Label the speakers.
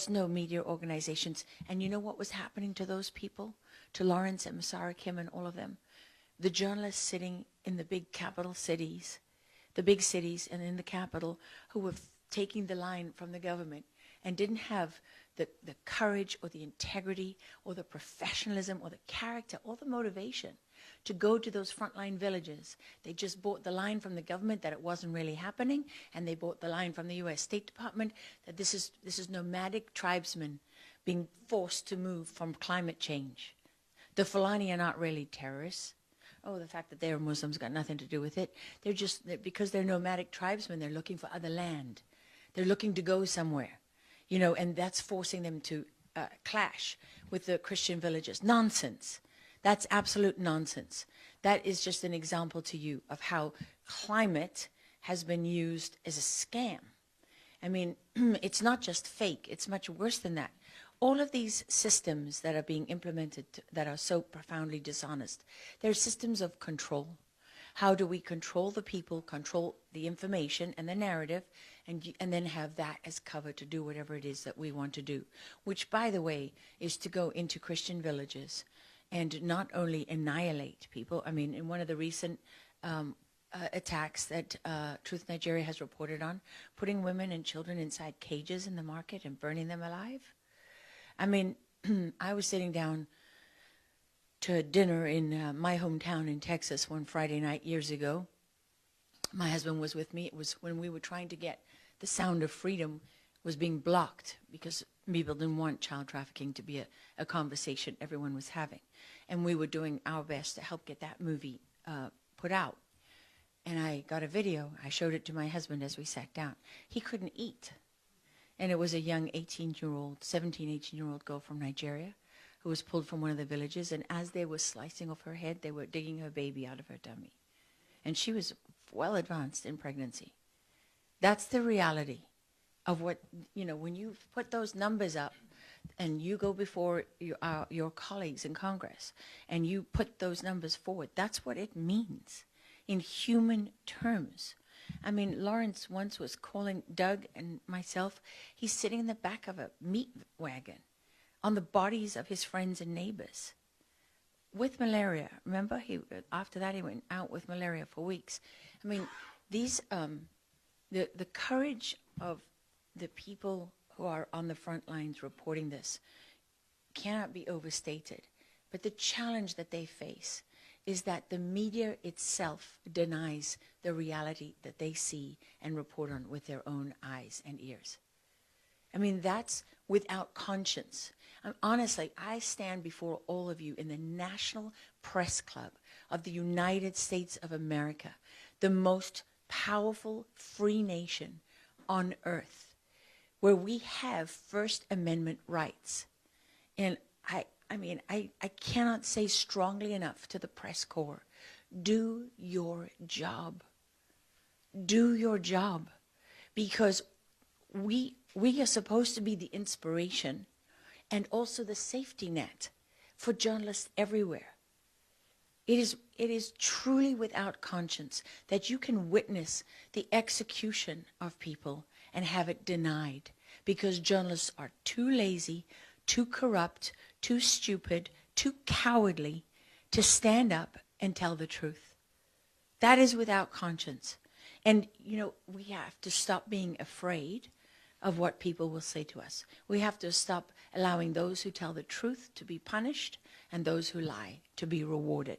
Speaker 1: was no media organizations. And you know what was happening to those people? To Lawrence and Masara Kim and all of them? The journalists sitting in the big capital cities, the big cities and in the capital, who were taking the line from the government and didn't have the courage or the integrity or the professionalism or the character or the motivation to go to those frontline villages. They just bought the line from the government that it wasn't really happening, and they bought the line from the U.S. State Department that this is nomadic tribesmen being forced to move from climate change. The Fulani are not really terrorists. Oh, the fact that they're Muslims got nothing to do with it. Because they're nomadic tribesmen, they're looking for other land. They're looking to go somewhere, you know, and that's forcing them to clash with the Christian villages. Nonsense. That's absolute nonsense. That is just an example to you of how climate has been used as a scam. I mean, it's not just fake. It's much worse than that. All of these systems that are being implemented that are so profoundly dishonest, they're systems of control. How do we control the people, control the information and the narrative, and then have that as cover to do whatever it is that we want to do, which, by the way, is to go into Christian villages and not only annihilate people. I mean, in one of the recent attacks that Truth Nigeria has reported on, putting women and children inside cages in the market and burning them alive. I mean, I was sitting down to dinner in my hometown in Texas one Friday night years ago. My husband was with me. It was when we were trying to get the Sound of Freedom was being blocked because people didn't want child trafficking to be a conversation everyone was having. And we were doing our best to help get that movie put out. And I got a video. I showed it to my husband as we sat down. He couldn't eat. And it was a young 18-year-old, 17, 18-year-old girl from Nigeria who was pulled from one of the villages. And as they were slicing off her head, they were digging her baby out of her tummy. And she was well advanced in pregnancy. That's the reality of what, you know, when you put those numbers up and you go before your colleagues in Congress and you put those numbers forward, that's what it means in human terms. I mean, Lawrence once was calling Doug and myself. He's sitting in the back of a meat wagon on the bodies of his friends and neighbors with malaria. Remember, after that he went out with malaria for weeks. I mean, these the courage of the people who are on the front lines reporting this cannot be overstated. But the challenge that they face is that the media itself denies the reality that they see and report on with their own eyes and ears. I mean, that's without conscience. Honestly, I stand before all of you in the National Press Club of the United States of America, the most powerful free nation on earth, where we have First Amendment rights. And I mean, I cannot say strongly enough to the press corps, do your job. Do your job. Because we are supposed to be the inspiration and also the safety net for journalists everywhere. It is truly without conscience that you can witness the execution of people and have it denied because journalists are too lazy, too corrupt, too stupid, too cowardly to stand up and tell the truth. That is without conscience. And, you know, we have to stop being afraid of what people will say to us. We have to stop allowing those who tell the truth to be punished and those who lie to be rewarded.